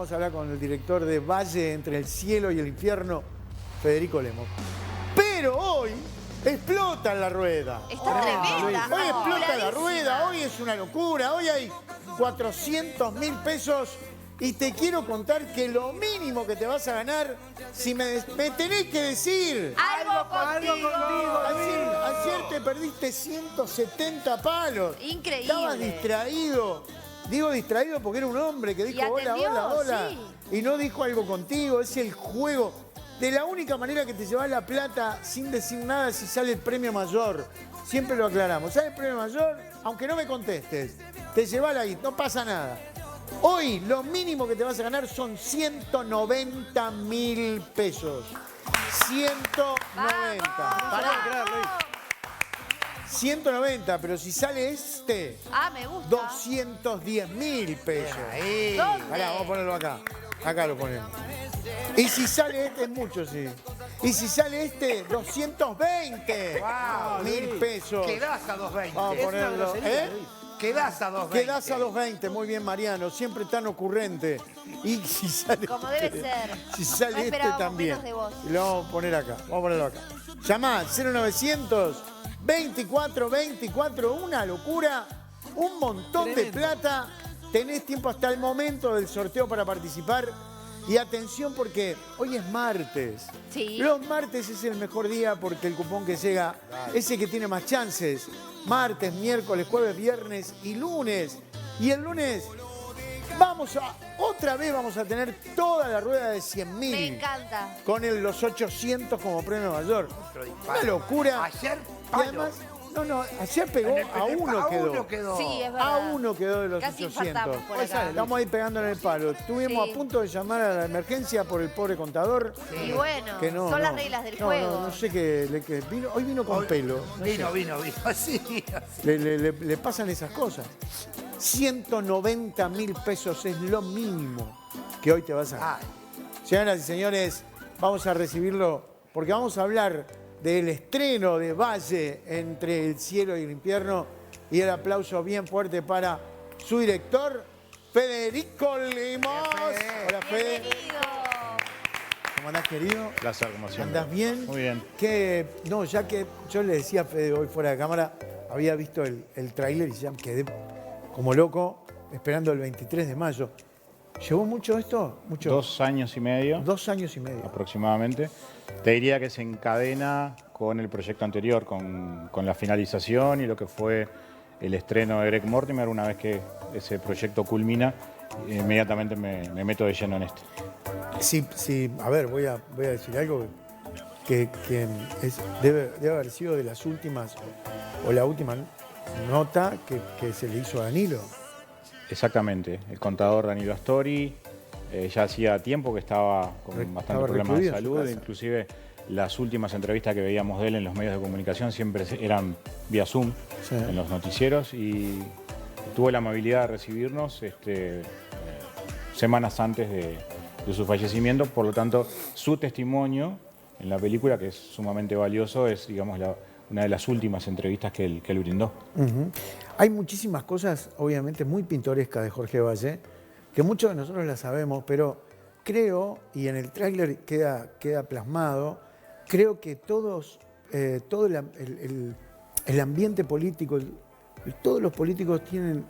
Vamos a hablar con el director de Valle entre el cielo y el infierno, Federico Lemos. Pero hoy explota la rueda. Está tremenda. Hoy explota la Populadísima. rueda, hoy es una locura. Hoy hay 400.000 pesos y te quiero contar que lo mínimo que te vas a ganar, si me tenés que decir... Algo contigo. Ayer te perdiste 170 palos. Increíble. Estabas distraído. Digo distraído porque era un hombre que dijo hola, atendió, hola, hola. sí. Y no dijo algo contigo. Es el juego. De la única manera que te llevas la plata sin decir nada si sale el premio mayor. Siempre lo aclaramos. ¿Sale el premio mayor? Aunque no me contestes. Te llevas ahí, no pasa nada. Hoy lo mínimo que te vas a ganar son 190.000 pesos. 190. ¡Vamos! 190, pero si sale este, Ah, me gusta. 210.000 pesos. ¿Dónde? Pará, vamos a ponerlo acá. Acá lo ponemos. Y si sale este, es mucho, sí. Y si sale este, 220.000 pesos. Quedás a 220. Vamos a ponerlo. Quedás a 220. Quedás a 220, muy bien, Mariano, siempre tan ocurrente. Y si sale Como debe ser. Si sale No este esperábamos también. menos de vos. Y lo vamos a poner acá, vamos a ponerlo acá. Llamá 0900 24 24, una locura, un montón de plata. Tenés tiempo hasta el momento del sorteo para participar. Y atención porque hoy es martes. Sí. Los martes es el mejor día porque el cupón que llega es el que tiene más chances. Martes, miércoles, jueves, viernes y lunes. Y el lunes otra vez vamos a tener toda la rueda de 100.000. Me encanta. Con los 800 como premio mayor. Una locura. Ayer, Y además, ayer pegó a uno quedó. Sí, es A verdad. uno quedó de los Casi 800. infartamos por acá. Estamos ahí pegando en el palo. Estuvimos Sí. a punto de llamar a la emergencia por el pobre contador. Y bueno, Que no, son las no. reglas del No, juego. No sé qué. Hoy vino con pelo. No sé. Vino. Así. Le pasan esas cosas. 190.000 pesos es lo mínimo que hoy te vas a ganar. Señoras y señores, vamos a recibirlo porque vamos a hablar del estreno de Valle entre el cielo y el infierno y el aplauso bien fuerte para su director, Federico Lemos. Hola, Fede. Bienvenido. ¿Cómo andás, querido? Placer, como siempre. ¿Andás bien? Muy bien. Ya que yo le decía a Fede hoy fuera de cámara, había visto el tráiler y ya quedé como loco esperando el 23 de mayo. ¿Llevó mucho esto? Mucho. 2 años y medio 2 años y medio. aproximadamente. Te diría que se encadena con el proyecto anterior, con la finalización y lo que fue el estreno de Greg Mortimer. Una vez que ese proyecto culmina, inmediatamente me meto de lleno en este. Sí, a ver, voy a decir algo que debe haber sido de las últimas, o la última nota que se le hizo a Danilo. Exactamente. El contador Danilo Astori ya hacía tiempo que estaba con bastante problemas de recluido en su salud. casa. Inclusive las últimas entrevistas que veíamos de él en los medios de comunicación siempre eran vía Zoom, Sí. en los noticieros, y tuvo la amabilidad de recibirnos semanas antes de su fallecimiento. Por lo tanto, su testimonio en la película, que es sumamente valioso, es, digamos, una de las últimas entrevistas que él brindó. Ujú. Hay muchísimas cosas, obviamente, muy pintorescas de Jorge Valle, que muchos de nosotros las sabemos, pero creo, y en el tráiler queda plasmado, creo que todo el ambiente político, todos los políticos tienen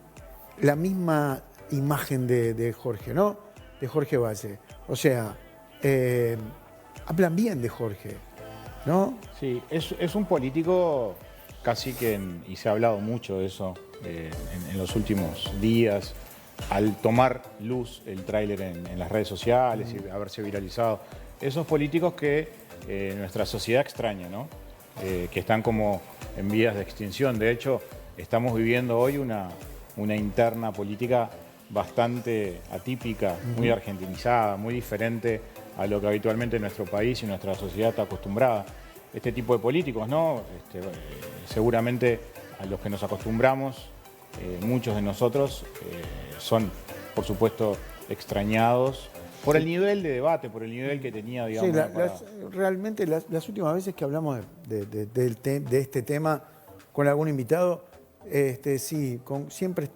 la misma imagen de Jorge, ¿no? De Jorge Valle. O sea, hablan bien de Jorge, ¿no? Sí, es un político casi que, y se ha hablado mucho de eso en los últimos días, al tomar luz el tráiler en las redes sociales y haberse viralizado. Esos políticos que nuestra sociedad extraña, ¿no? Que están como en vías de extinción. De hecho, estamos viviendo hoy una interna política bastante atípica, muy argentinizada, muy diferente a lo que habitualmente nuestro país y nuestra sociedad está acostumbrada. Este tipo de políticos, ¿no? Seguramente a los que nos acostumbramos, muchos de nosotros son, por supuesto, extrañados por el nivel de debate, por el nivel que tenía, digamos. Sí, realmente las últimas veces que hablamos de este tema con algún invitado, siempre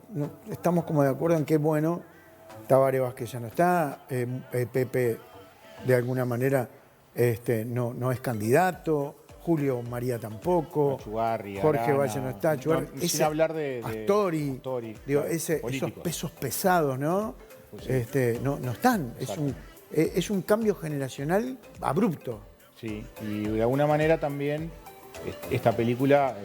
estamos como de acuerdo en que es bueno Tabaré Vázquez ya no está, Pepe de alguna manera no es candidato, Julio María tampoco, Achugarri, Jorge Arana, Valle no está, Achugarri, sin hablar de Astori, digo, claro, esos políticos. pesos pesados, ¿no? Pues sí. No están. Es un cambio generacional abrupto. Sí, y de alguna manera también esta película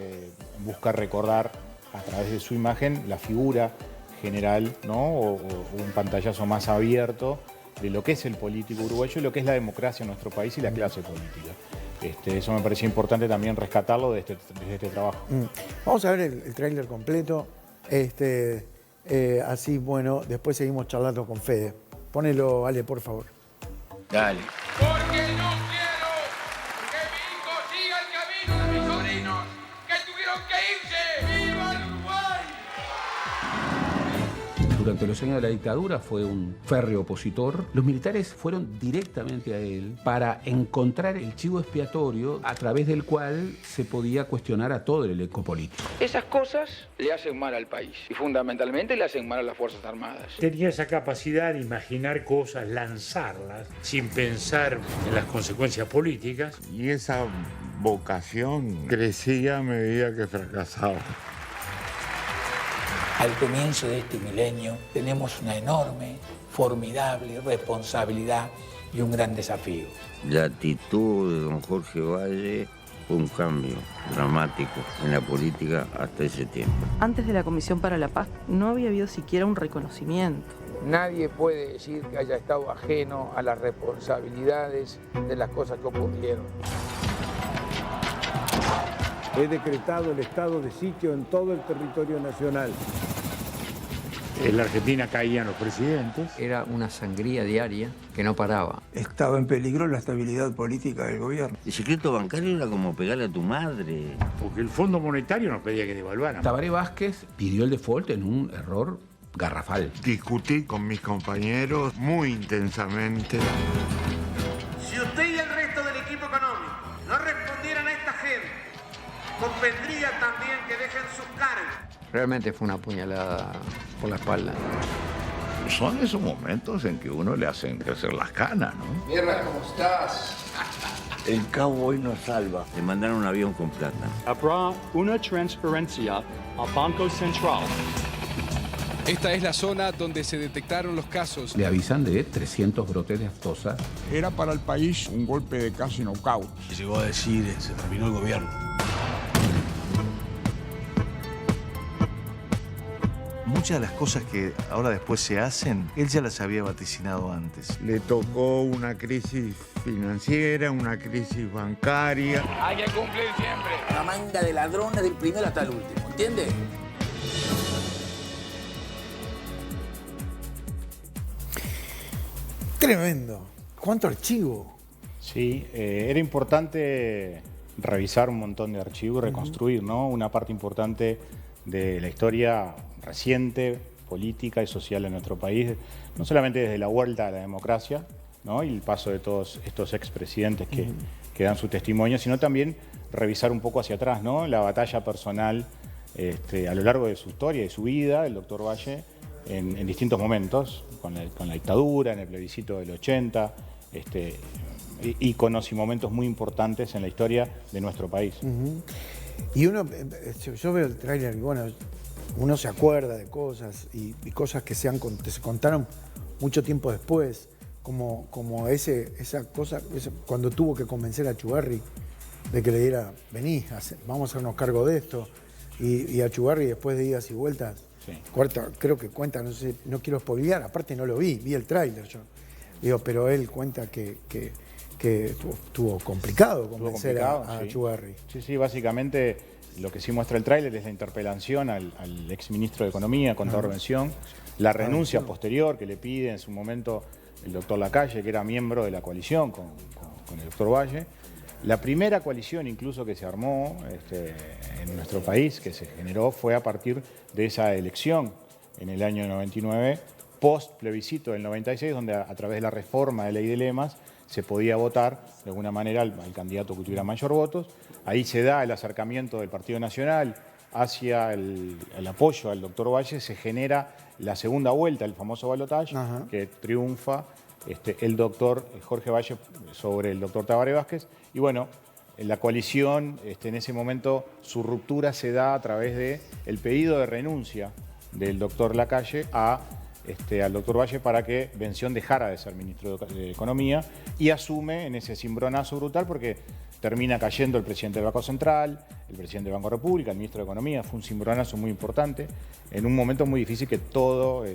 busca recordar a través de su imagen la figura general, ¿no? O un pantallazo más abierto de lo que es el político uruguayo y lo que es la democracia en nuestro país y la clase política. Eso me parecía importante también rescatarlo desde este trabajo. Vamos a ver el tráiler completo. Así, bueno, después seguimos charlando con Fede. Ponelo, Ale, por favor. Dale. Porque no quiero que mi hijo siga el camino de mis sobrinos que tuvieron que irse. ¡Viva el Uruguay! Durante los años de la dictadura fue un férreo opositor. Los militares fueron directamente a él para encontrar el chivo expiatorio a través del cual se podía cuestionar a todo el elenco político. Esas cosas le hacen mal al país y fundamentalmente le hacen mal a las Fuerzas Armadas. Tenía esa capacidad de imaginar cosas, lanzarlas, sin pensar en las consecuencias políticas. Y esa vocación crecía a medida que fracasaba. Al comienzo de este milenio tenemos una enorme, formidable responsabilidad y un gran desafío. La actitud de don Jorge Valle fue un cambio dramático en la política hasta ese tiempo. Antes de la Comisión para la Paz no había habido siquiera un reconocimiento. Nadie puede decir que haya estado ajeno a las responsabilidades de las cosas que ocurrieron. He decretado el estado de sitio en todo el territorio nacional. En la Argentina caían los presidentes. Era una sangría diaria que no paraba. Estaba en peligro la estabilidad política del gobierno. El secreto bancario era como pegarle a tu madre. Porque el Fondo Monetario nos pedía que devaluáramos. Tabaré Vázquez pidió el default en un error garrafal. Discutí con mis compañeros muy intensamente. Si usted y el resto del equipo económico no respondieran a esta gente, convendría también que dejen sus cargos. Realmente fue una puñalada por la espalda. Son esos momentos en que uno le hacen crecer las canas, ¿no? Mierda, ¿cómo estás? El cabo hoy nos salva. Le mandaron un avión con plata. Habrá una transferencia al Banco Central. Esta es la zona donde se detectaron los casos. Le avisan de 300 brotes de aftosa. Era para el país un golpe de casi knockout. Llegó a decir, se terminó el gobierno. Muchas de las cosas que ahora después se hacen, él ya las había vaticinado antes. Le tocó una crisis financiera, una crisis bancaria. Hay que cumplir siempre. Una manga de ladrones del primero hasta el último, ¿entiendes? Tremendo. ¿Cuánto archivo? Sí, era importante revisar un montón de archivos y reconstruir, ¿no? Una parte importante de la historia reciente, política y social de nuestro país, no solamente desde la vuelta a la democracia, ¿no? Y el paso de todos estos expresidentes que dan su testimonio, sino también revisar un poco hacia atrás, ¿no? La batalla personal a lo largo de su historia y de su vida, el doctor Valle, en distintos momentos, con la dictadura, en el plebiscito del 80, íconos y momentos muy importantes en la historia de nuestro país. Y yo veo el tráiler y bueno, uno se acuerda de cosas y cosas que se contaron mucho tiempo después, como esa cosa, cuando tuvo que convencer a Achugarri de que le diera, vení, vamos a hacernos cargo de esto, y Achugarri después de idas y vueltas, sí. Creo que cuenta, no sé, no quiero spoilear, aparte no lo vi el tráiler yo, digo, pero él cuenta que estuvo complicado convencer a Achugarri. Sí, básicamente lo que sí muestra el tráiler es la interpelación al exministro de Economía, contador Bención, la renuncia posterior que le pide en su momento el doctor Lacalle, que era miembro de la coalición con el doctor Valle. La primera coalición incluso que se armó en nuestro país, que se generó, fue a partir de esa elección en el año 99, post plebiscito del 96, donde a través de la reforma de ley de lemas se podía votar de alguna manera al candidato que tuviera mayor votos. Ahí se da el acercamiento del Partido Nacional hacia el apoyo al doctor Valle se genera la segunda vuelta, el famoso balotaje, que triunfa el doctor Jorge Valle sobre el doctor Tabaré Vázquez. Y bueno, la coalición, en ese momento, su ruptura se da a través del pedido de renuncia del doctor Lacalle al doctor Valle para que Bención dejara de ser ministro de Economía y asume en ese cimbronazo brutal porque termina cayendo el presidente del Banco Central, el presidente del Banco República, el ministro de Economía. Fue un cimbronazo muy importante en un momento muy difícil que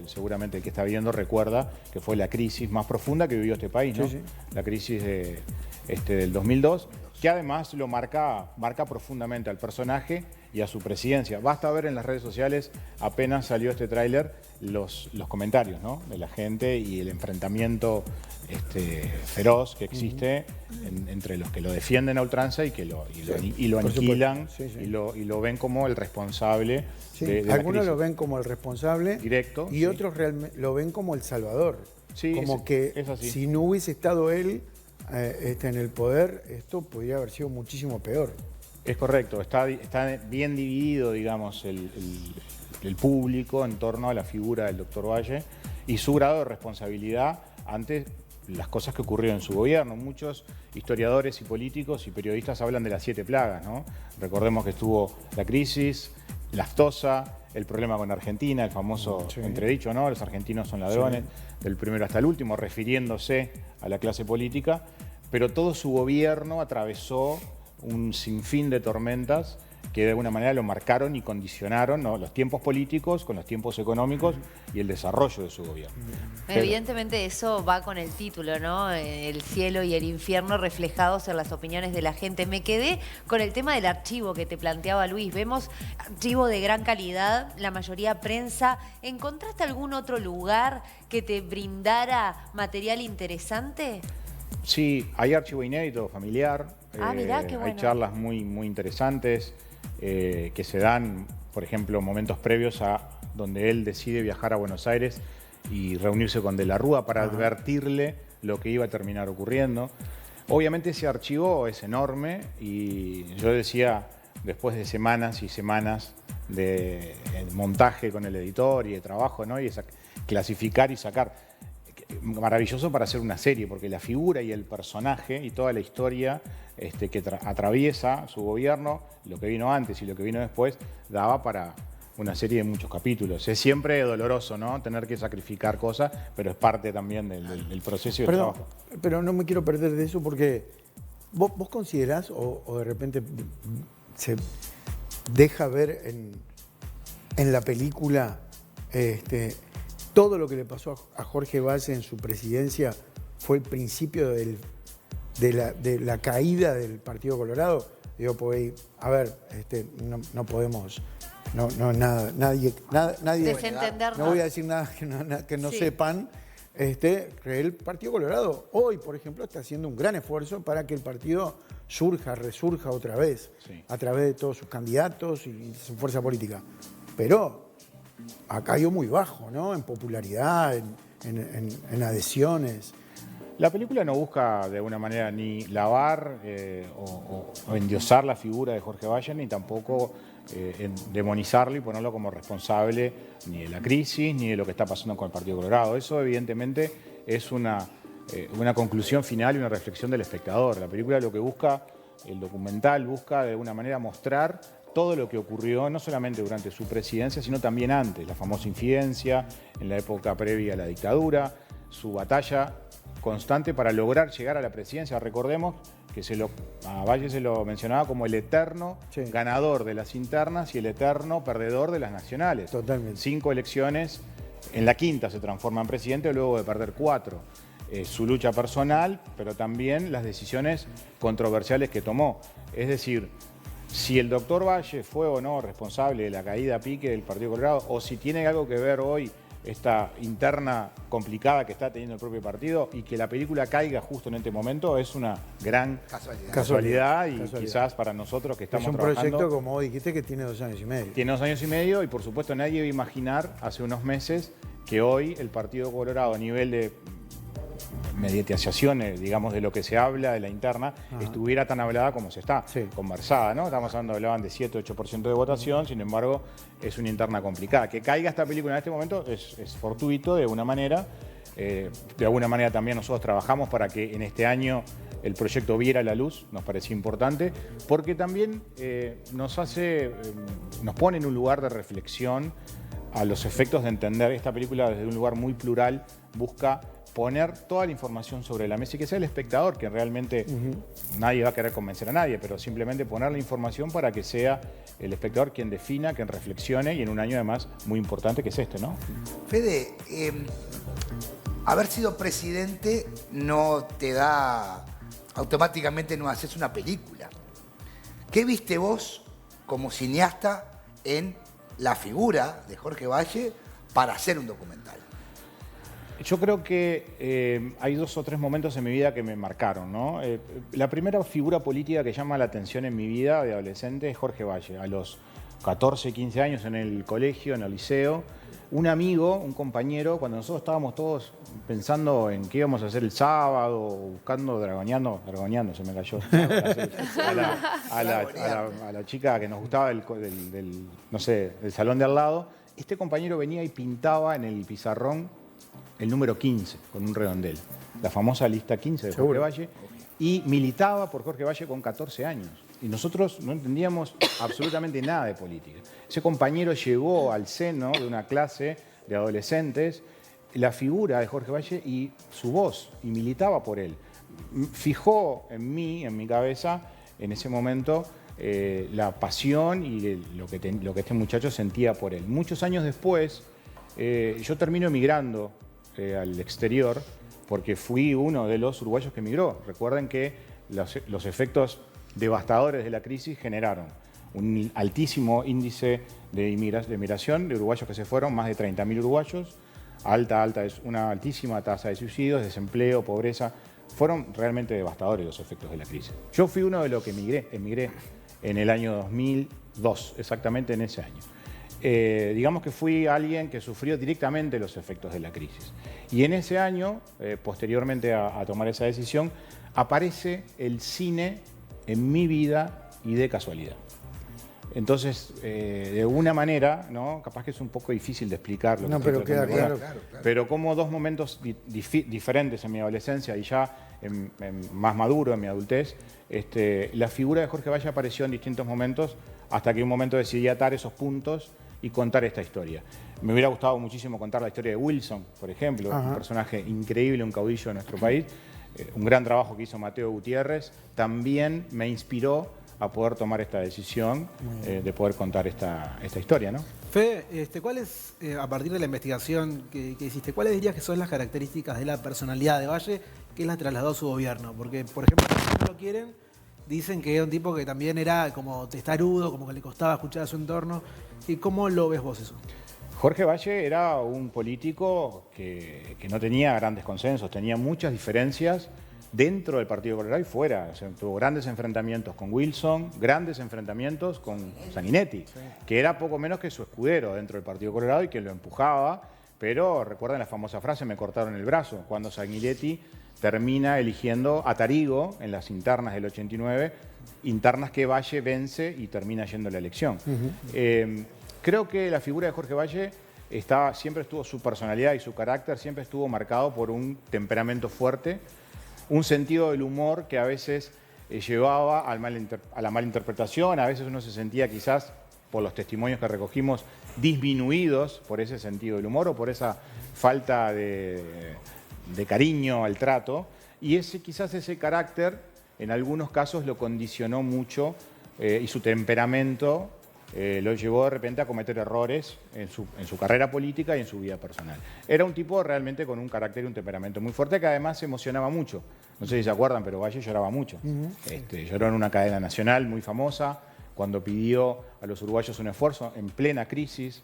seguramente el que está viendo recuerda que fue la crisis más profunda que vivió este país, ¿no? Sí, sí. La crisis del 2002, que además lo marca profundamente al personaje y a su presidencia. Basta ver en las redes sociales, apenas salió este tráiler, los comentarios, ¿no?, de la gente y el enfrentamiento feroz que existe entre los que lo defienden a ultranza y que lo aniquilan, y lo ven como el responsable de la algunos crisis. Lo ven como el responsable directo y otros lo ven como el salvador. Como que es así. Si no hubiese estado él en el poder, esto podría haber sido muchísimo peor. Es correcto, está bien dividido, digamos, el público en torno a la figura del doctor Valle y su grado de responsabilidad ante las cosas que ocurrieron en su gobierno. Muchos historiadores y políticos y periodistas hablan de las 7 plagas, ¿no? Recordemos que estuvo la crisis, la aftosa, el problema con Argentina, el famoso entredicho, ¿no? Los argentinos son ladrones, del primero hasta el último, refiriéndose a la clase política, pero todo su gobierno atravesó un sinfín de tormentas que de alguna manera lo marcaron y condicionaron, ¿no?, los tiempos políticos con los tiempos económicos y el desarrollo de su gobierno. Evidentemente eso va con el título, ¿no? El cielo y el infierno reflejados en las opiniones de la gente. Me quedé con el tema del archivo que te planteaba Luis. Vemos archivo de gran calidad, la mayoría prensa. ¿Encontraste algún otro lugar que te brindara material interesante? Sí, hay archivo inédito, familiar. Mirá, qué bueno. Hay charlas muy interesantes que se dan, por ejemplo, momentos previos a donde él decide viajar a Buenos Aires y reunirse con De la Rúa para advertirle lo que iba a terminar ocurriendo. Obviamente ese archivo es enorme y yo decía, después de semanas y semanas de montaje con el editor y de trabajo, ¿no?, y clasificar y sacar. Maravilloso para hacer una serie, porque la figura y el personaje y toda la historia que atraviesa su gobierno, lo que vino antes y lo que vino después, daba para una serie de muchos capítulos. Es siempre doloroso, ¿no?, tener que sacrificar cosas, pero es parte también del proceso y del trabajo. Pero no me quiero perder de eso porque vos considerás o de repente se deja ver en la película todo lo que le pasó a Jorge Valle en su presidencia fue el principio de la caída del Partido Colorado. Digo, pues, a ver, no podemos, nadie desentendernos. No voy a decir nada que no sepan. El Partido Colorado hoy, por ejemplo, está haciendo un gran esfuerzo para que el partido resurja otra vez, a través de todos sus candidatos y su fuerza política. Pero ha caído muy bajo, ¿no?, en popularidad, en adhesiones. La película no busca de alguna manera ni lavar o endiosar la figura de Jorge Valle, ni tampoco demonizarlo y ponerlo como responsable ni de la crisis ni de lo que está pasando con el Partido Colorado. Eso evidentemente es una conclusión final y una reflexión del espectador. La película lo que busca, el documental busca de alguna manera mostrar todo lo que ocurrió, no solamente durante su presidencia, sino también antes, la famosa infidencia, en la época previa a la dictadura, su batalla constante para lograr llegar a la presidencia. Recordemos que a Valle se lo mencionaba como el eterno ganador de las internas y el eterno perdedor de las nacionales. Totalmente. 5 elecciones, en la quinta se transforma en presidente luego de perder 4. Su lucha personal, pero también las decisiones controversiales que tomó. Es decir, si el doctor Valle fue o no responsable de la caída a pique del Partido Colorado, o si tiene algo que ver hoy esta interna complicada que está teniendo el propio partido y que la película caiga justo en este momento, es una gran casualidad y quizás para nosotros que estamos trabajando. Es un proyecto, como dijiste, que tiene 2 años y medio. Tiene 2 años y medio y por supuesto nadie iba a imaginar hace unos meses que hoy el Partido Colorado a nivel de mediatización, digamos, de lo que se habla de la interna, estuviera tan hablada como se está conversada, ¿no? Estamos hablando, hablaban de 7-8% de votación, sin embargo, es una interna complicada. Que caiga esta película en este momento es fortuito de alguna manera. De alguna manera también nosotros trabajamos para que en este año el proyecto viera la luz, nos parecía importante, porque también nos pone en un lugar de reflexión a los efectos de entender esta película desde un lugar muy plural, busca poner toda la información sobre la mesa y que sea el espectador, que realmente nadie va a querer convencer a nadie, pero simplemente poner la información para que sea el espectador quien defina, quien reflexione, y en un año además muy importante que es este, ¿no? Fede, haber sido presidente no te da, automáticamente no haces una película. ¿Qué viste vos como cineasta en la figura de Jorge Valle para hacer un documental? Yo creo que hay 2 o 3 momentos en mi vida que me marcaron, ¿no? La primera figura política que llama la atención en mi vida de adolescente es Jorge Valle. A los 14, 15 años en el colegio, en el liceo, un amigo, un compañero, cuando nosotros estábamos todos pensando en qué íbamos a hacer el sábado, buscando, dragoneando, se me cayó, a la chica que nos gustaba no sé, del salón de al lado, este compañero venía y pintaba en el pizarrón el número 15 con un redondel, la famosa lista 15 de Jorge Valle, y militaba por Jorge Valle con 14 años. Y nosotros no entendíamos absolutamente nada de política. Ese compañero llevó al seno de una clase de adolescentes la figura de Jorge Valle y su voz, y militaba por él. Fijó en mi cabeza, en ese momento, la pasión y lo que este muchacho sentía por él. Muchos años después, yo termino emigrando al exterior porque fui uno de los uruguayos que emigró. Recuerden que los efectos devastadores de la crisis generaron un altísimo índice de migración de uruguayos que se fueron, más de 30.000 uruguayos, una altísima tasa de suicidios, desempleo, pobreza. Fueron realmente devastadores los efectos de la crisis. Yo fui uno de los que emigré en el año 2002, exactamente en ese año. Digamos que fui alguien que sufrió directamente los efectos de la crisis. Y en ese año, posteriormente a tomar esa decisión, aparece el cine en mi vida y de casualidad. Entonces, de alguna manera, ¿no? Capaz que es un poco difícil de explicarlo. No, pero queda claro. Pero como 2 momentos diferentes en mi adolescencia y ya más maduro en mi adultez, la figura de Jorge Valle apareció en distintos momentos hasta que un momento decidí atar esos puntos y contar esta historia. Me hubiera gustado muchísimo contar la historia de Wilson, por ejemplo, un personaje increíble, un caudillo de nuestro país. Un gran trabajo que hizo Mateo Gutiérrez, también me inspiró a poder tomar esta decisión de poder contar esta historia, ¿no? Fede, ¿cuáles, a partir de la investigación que hiciste, cuáles dirías que son las características de la personalidad de Valle que la trasladó a su gobierno? Porque, por ejemplo, si no lo quieren, dicen que era un tipo que también era como testarudo, como que le costaba escuchar a su entorno. ¿Y cómo lo ves vos eso? Jorge Valle era un político que no tenía grandes consensos, tenía muchas diferencias dentro del Partido Colorado y fuera. O sea, tuvo grandes enfrentamientos con Wilson, grandes enfrentamientos con Sanguinetti, que era poco menos que su escudero dentro del Partido Colorado y que lo empujaba. Pero recuerden la famosa frase, me cortaron el brazo, cuando Sanguinetti termina eligiendo a Tarigo en las internas del 89, internas que Valle vence y termina yendo a la elección. Creo que la figura de Jorge Valle siempre estuvo, su personalidad y su carácter siempre estuvo marcado por un temperamento fuerte, un sentido del humor que a veces llevaba a la malinterpretación, a veces uno se sentía quizás, por los testimonios que recogimos, disminuidos por ese sentido del humor o por esa falta de cariño al trato, y quizás ese carácter en algunos casos lo condicionó mucho y su temperamento lo llevó de repente a cometer errores en su carrera política y en su vida personal. Era un tipo realmente con un carácter y un temperamento muy fuerte que además se emocionaba mucho. No sé si se acuerdan, pero Valle lloraba mucho. Lloró en una cadena nacional muy famosa cuando pidió a los uruguayos un esfuerzo en plena crisis.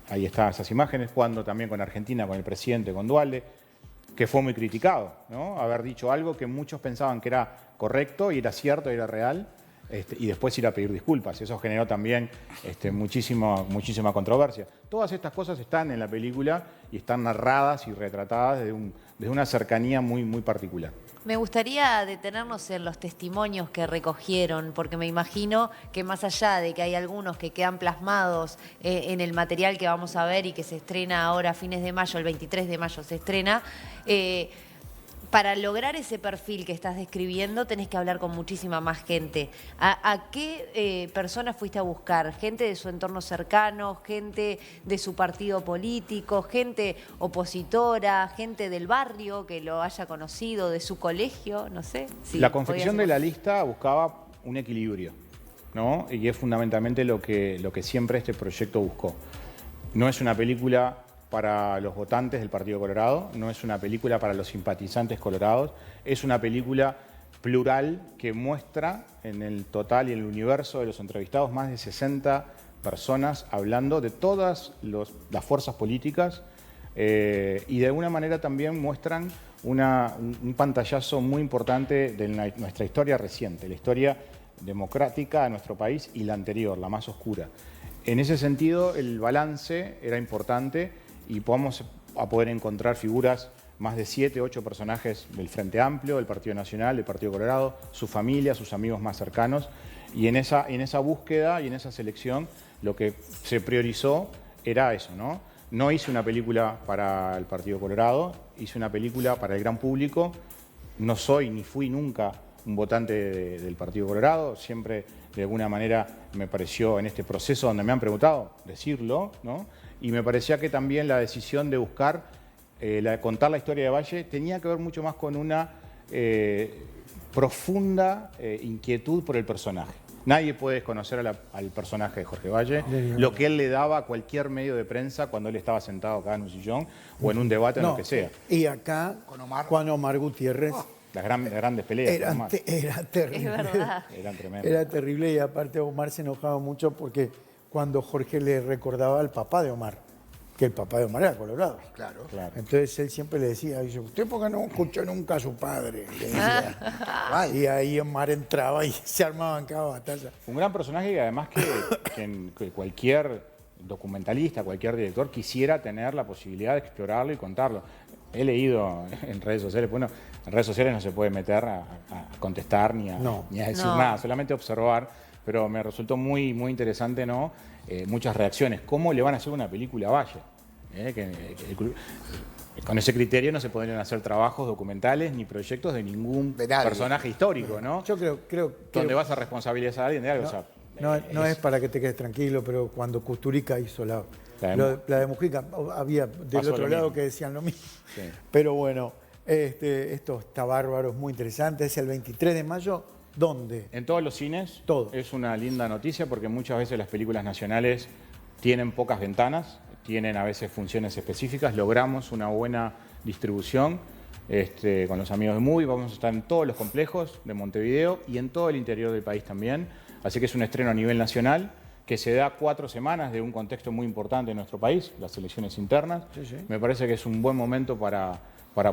Ahí están esas imágenes, jugando también con Argentina, con el presidente, con Dualde, que fue muy criticado, ¿no? Haber dicho algo que muchos pensaban que era correcto y era cierto y era real. y después ir a pedir disculpas. Eso generó también muchísima controversia. Todas estas cosas están en la película y están narradas y retratadas desde una cercanía muy particular. Me gustaría detenernos en los testimonios que recogieron, porque me imagino que más allá de que hay algunos que quedan plasmados en el material que vamos a ver y que se estrena ahora a fines de mayo, el 23 de mayo se estrena, para lograr ese perfil que estás describiendo tenés que hablar con muchísima más gente. ¿A qué personas fuiste a buscar? ¿Gente de su entorno cercano? ¿Gente de su partido político? ¿Gente opositora? ¿Gente del barrio que lo haya conocido? ¿De su colegio? No sé. La confección de la lista buscaba un equilibrio, ¿no? Y es fundamentalmente lo que siempre este proyecto buscó. No es una película para los votantes del Partido Colorado, no es una película para los simpatizantes colorados, es una película plural que muestra en el total y en el universo de los entrevistados más de 60 personas hablando de todas las fuerzas políticas y de alguna manera también muestran un pantallazo muy importante de nuestra historia reciente, la historia democrática de nuestro país y la anterior, la más oscura. En ese sentido, el balance era importante y vamos a poder encontrar figuras, más de 7, 8 personajes del Frente Amplio, del Partido Nacional, del Partido Colorado, su familia, sus amigos más cercanos. Y en esa búsqueda y en esa selección lo que se priorizó era eso, ¿no? No hice una película para el Partido Colorado, hice una película para el gran público. No soy ni fui nunca un votante del Partido Colorado, siempre de alguna manera me pareció en este proceso donde me han preguntado decirlo, ¿no? Y me parecía que también la decisión de buscar, contar la historia de Valle tenía que ver mucho más con una profunda inquietud por el personaje. Nadie puede desconocer al personaje de Jorge Valle, lo que él le daba a cualquier medio de prensa cuando él estaba sentado acá en un sillón o en un debate, en lo que sea. Y acá, con Omar Gutiérrez. Las grandes peleas. Era terrible. Es verdad. Eran tremendas. Era terrible y aparte Omar se enojaba mucho porque cuando Jorge le recordaba al papá de Omar, que el papá de Omar era colorado. Claro. Entonces él siempre le decía, dice, ¿usted por qué no escuchó nunca a su padre? Le decía. Y ahí Omar entraba y se armaban cada batalla. Un gran personaje y además que cualquier documentalista, cualquier director quisiera tener la posibilidad de explorarlo y contarlo. He leído en redes sociales, bueno, en redes sociales no se puede meter a contestar ni a decir nada, solamente observar, pero me resultó muy interesante, ¿no? Muchas reacciones. ¿Cómo le van a hacer una película a Valle? Con ese criterio no se podrían hacer trabajos documentales ni proyectos de ningún personaje histórico, ¿no? Yo creo donde vas a responsabilizar a alguien de algo. No es para que te quedes tranquilo, pero cuando Kusturica hizo la de Mujica, había del otro lado que decían lo mismo. Sí. Pero bueno, esto está bárbaro, es muy interesante. Es el 23 de mayo. ¿Dónde? En todos los cines. Todo. Es una linda noticia porque muchas veces las películas nacionales tienen pocas ventanas, tienen a veces funciones específicas. Logramos una buena distribución con los amigos de Movie. Vamos a estar en todos los complejos de Montevideo y en todo el interior del país también. Así que es un estreno a nivel nacional que se da 4 semanas de un contexto muy importante en nuestro país, las elecciones internas. Sí. Me parece que es un buen momento para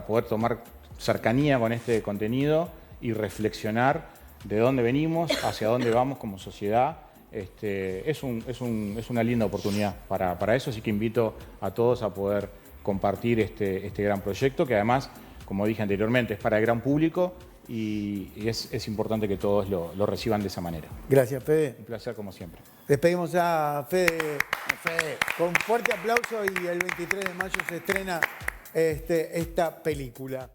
poder tomar cercanía con este contenido y reflexionar de dónde venimos, hacia dónde vamos como sociedad. Es una linda oportunidad para eso, así que invito a todos a poder compartir este gran proyecto, que además, como dije anteriormente, es para el gran público y es importante que todos lo reciban de esa manera. Gracias, Fede. Un placer, como siempre. Despedimos a Fede con fuerte aplauso y el 23 de mayo se estrena esta película.